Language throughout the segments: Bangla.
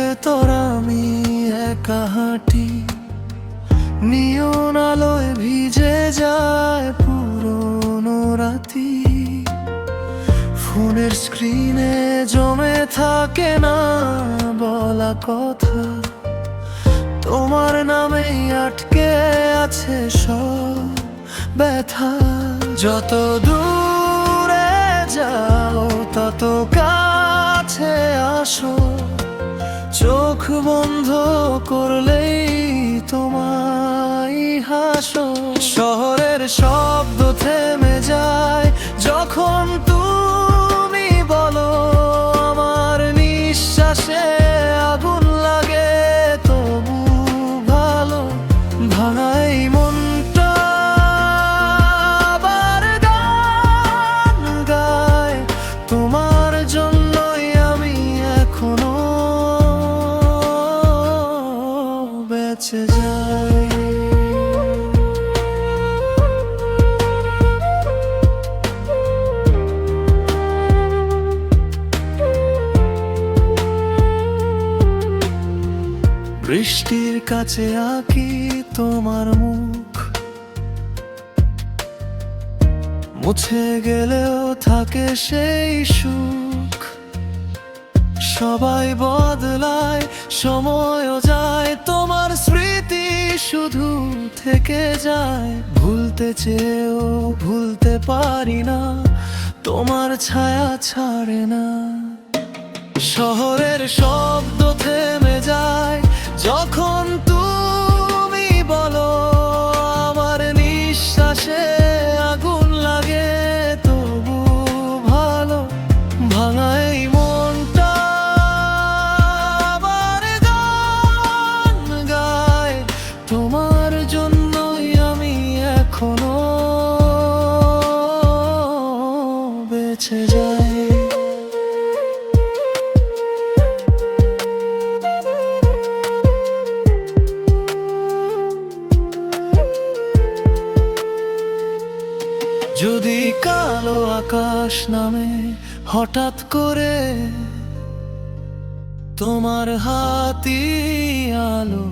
ভেতর আমি একা হাঁটি, নিয়ন আলোয় ভিজে যায় পুরনো রাতি। ফোনের স্ক্রিনে জমে থাকে না বলা কথা, তোমার নামেই আটকে আছে সব ব্যথা। যত দূরে যাও তত কাছে আসো, চোখ বন্ধ করলেই তোমায় হাসো। শহরের শব্দ থেমে যায় যখন তুমি বলো, আমার নিঃশ্বাসে আগুন লাগে তবু ভালো। ভাঙা এই মনটা আবার গান গায়, তোমার জন্যই আমি এখনো বেঁচে যাই। বৃষ্টির কাছে আঁকি তোমার মুখ, মুছে গেলেও থাকে সেই সুখ। সবাই বদলায়, সময়ও যায়, তোমার স্মৃতি শুধু থেকে যায়। ভুলতে চেয়েও ভুলতে পারি না, তোমার ছায়া ছাড়ে না। শহরের শব্দ থেমে যায় যখন তুমি বলো, আমার নিঃশ্বাসে আগুন লাগে তবু ভালো। ভাঙা এই মনটা আবার গান গায়, তোমার জন্যই আমি এখনো বেঁচে যাই। যদি কালো আকাশ নামে হঠাৎ করে, তোমার হাতি আলো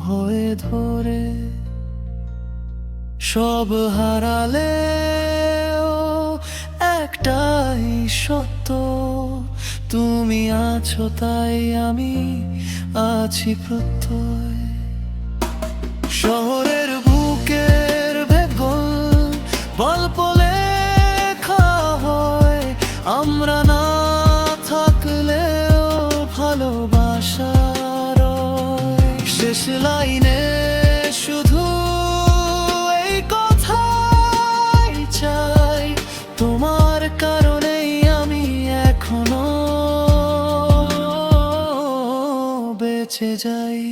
হয়ে ধরে। সব হারালেও একটাই সত্য, তুমি আছো তাই আমি আছি প্রত্যয়। শহরের বুকের ভেগল গল্প লেখা হয়, আমরা না থাকলেও ভালোবাসা রয়। শেষ লাইনে শুধু এই কথাই চাই, তোমার কারণেই আমি এখনো বেঁচে যাই।